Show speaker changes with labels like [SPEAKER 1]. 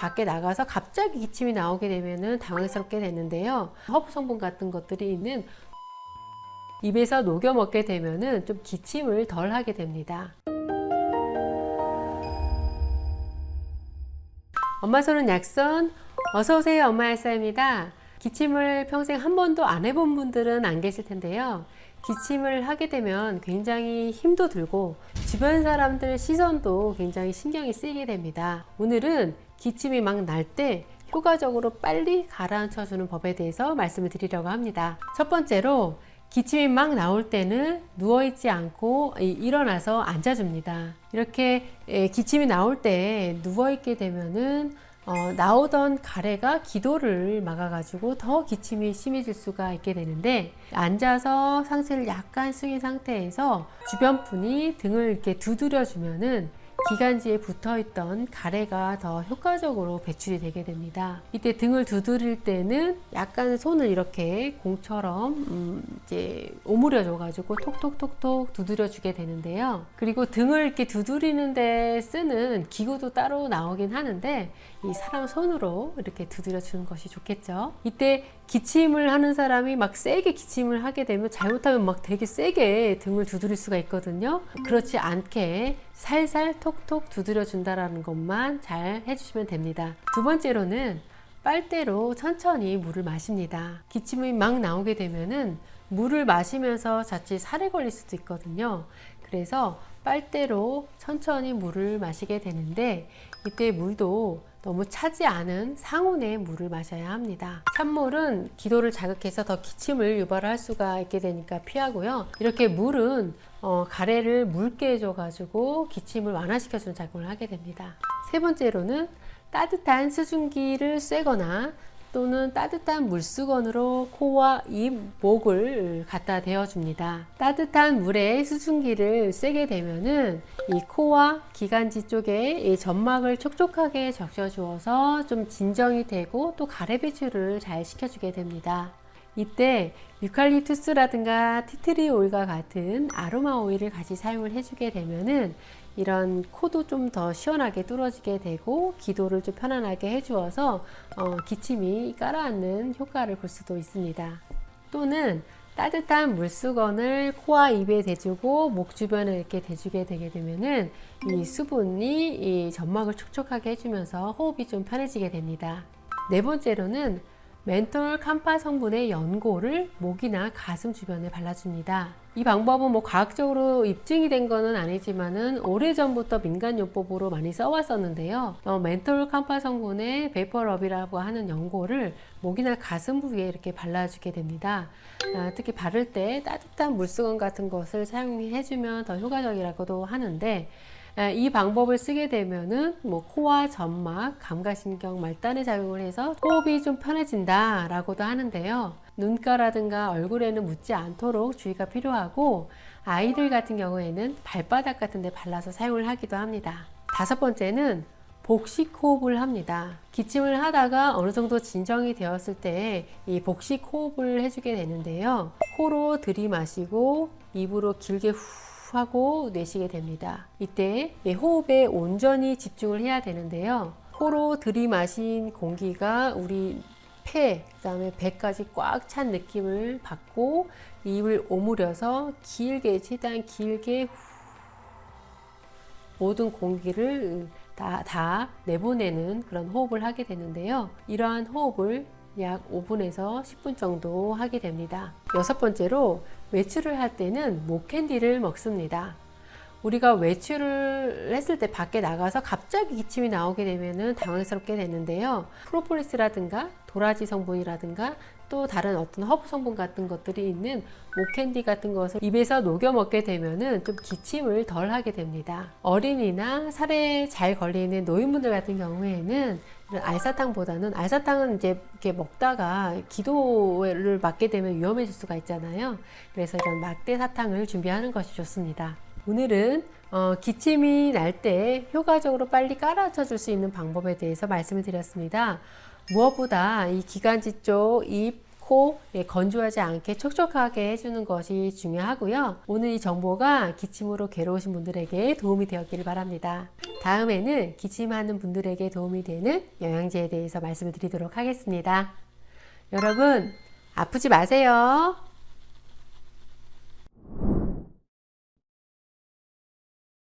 [SPEAKER 1] 밖에 나가서 갑자기 기침이 나오게 되면은 당황스럽게 되는데요. 허브 성분 같은 것들이 있는 입에서 녹여 먹게 되면은 좀 기침을 덜 하게 됩니다. 엄마 손은 약손. 어서오세요. 엄마 알사입니다. 기침을 평생 한 번도 안 해본 분들은 안 계실 텐데요. 기침을 하게 되면 굉장히 힘도 들고 주변 사람들 시선도 굉장히 신경이 쓰이게 됩니다. 오늘은 기침이 막 날 때 효과적으로 빨리 가라앉혀 주는 법에 대해서 말씀을 드리려고 합니다. 첫 번째로 기침이 막 나올 때는 누워있지 않고 일어나서 앉아줍니다. 이렇게 기침이 나올 때 누워있게 되면은 나오던 가래가 기도를 막아가지고 더 기침이 심해질 수가 있게 되는데, 앉아서 상체를 약간 숙인 상태에서 주변 분이 등을 이렇게 두드려 주면은 기관지에 붙어있던 가래가 더 효과적으로 배출이 되게 됩니다. 이때 등을 두드릴 때는 약간 손을 이렇게 공처럼 이제 오므려 줘가지고 톡톡톡톡 두드려 주게 되는데요. 그리고 등을 이렇게 두드리는데 쓰는 기구도 따로 나오긴 하는데 이 사람 손으로 이렇게 두드려 주는 것이 좋겠죠. 이때 기침을 하는 사람이 막 세게 기침을 하게 되면 잘못하면 막 되게 세게 등을 두드릴 수가 있거든요. 그렇지 않게 살살 톡톡 두드려 준다라는 것만 잘 해주시면 됩니다. 두 번째로는 빨대로 천천히 물을 마십니다. 기침이 막 나오게 되면은 물을 마시면서 자칫 살에 걸릴 수도 있거든요. 그래서 빨대로 천천히 물을 마시게 되는데, 이때 물도 너무 차지 않은 상온의 물을 마셔야 합니다. 찬물은 기도를 자극해서 더 기침을 유발할 수가 있게 되니까 피하고요. 이렇게 물은 가래를 묽게 해줘가지고 기침을 완화시켜주는 작용을 하게 됩니다. 세 번째로는 따뜻한 수증기를 쐬거나 또는 따뜻한 물수건으로 코와 입, 목을 갖다 대어줍니다. 따뜻한 물에 수증기를 쐬게 되면은 이 코와 기관지 쪽에 이 점막을 촉촉하게 적셔주어서 좀 진정이 되고 또 가래 배출을 잘 시켜주게 됩니다. 이때 유칼립투스라든가 티트리 오일과 같은 아로마 오일을 같이 사용을 해주게 되면은 이런 코도 좀 더 시원하게 뚫어지게 되고 기도를 좀 편안하게 해주어서 기침이 가라앉는 효과를 볼 수도 있습니다. 또는 따뜻한 물수건을 코와 입에 대주고 목 주변에 이렇게 대주게 되게 되면은 이 수분이 이 점막을 촉촉하게 해주면서 호흡이 좀 편해지게 됩니다. 네 번째로는 멘톨 캄파 성분의 연고를 목이나 가슴 주변에 발라줍니다. 이 방법은 과학적으로 입증이 된 거는 아니지만은 오래전부터 민간요법으로 많이 써왔었는데요. 멘톨 캄파 성분의 베이퍼럽이라고 하는 연고를 목이나 가슴 부위에 이렇게 발라주게 됩니다. 특히 바를 때 따뜻한 물수건 같은 것을 사용해주면 더 효과적이라고도 하는데, 이 방법을 쓰게 되면은 코와 점막, 감각신경 말단에 작용을 해서 호흡이 좀 편해진다 라고도 하는데요. 눈가라든가 얼굴에는 묻지 않도록 주의가 필요하고, 아이들 같은 경우에는 발바닥 같은 데 발라서 사용을 하기도 합니다. 다섯 번째는 복식 호흡을 합니다. 기침을 하다가 어느 정도 진정이 되었을 때 이 복식 호흡을 해주게 되는데요. 코로 들이마시고 입으로 길게 후 하고 내쉬게 됩니다. 이때 호흡에 온전히 집중을 해야 되는데요. 코로 들이마신 공기가 우리 폐, 그 다음에 배까지 꽉 찬 느낌을 받고 입을 오므려서 길게, 최대한 길게 모든 공기를 다 내보내는 그런 호흡을 하게 되는데요. 이러한 호흡을 약 5분에서 10분 정도 하게 됩니다. 여섯 번째로 외출을 할 때는 목캔디를 먹습니다. 우리가 외출을 했을 때 밖에 나가서 갑자기 기침이 나오게 되면 당황스럽게 되는데요. 프로폴리스라든가 도라지 성분이라든가 또 다른 어떤 허브 성분 같은 것들이 있는 목캔디 같은 것을 입에서 녹여 먹게 되면은 좀 기침을 덜 하게 됩니다. 어린이나 살에 잘 걸리는 노인분들 같은 경우에는 알사탕보다는, 알사탕은 이제 이렇게 먹다가 기도를 맞게 되면 위험해질 수가 있잖아요. 그래서 이런 막대 사탕을 준비하는 것이 좋습니다. 오늘은 기침이 날 때 효과적으로 빨리 깔아쳐 줄 수 있는 방법에 대해서 말씀을 드렸습니다. 무엇보다 이 기관지 쪽, 입, 코 건조하지 않게 촉촉하게 해주는 것이 중요하고요. 오늘 이 정보가 기침으로 괴로우신 분들에게 도움이 되었기를 바랍니다. 다음에는 기침하는 분들에게 도움이 되는 영양제에 대해서 말씀을 드리도록 하겠습니다. 여러분, 아프지 마세요.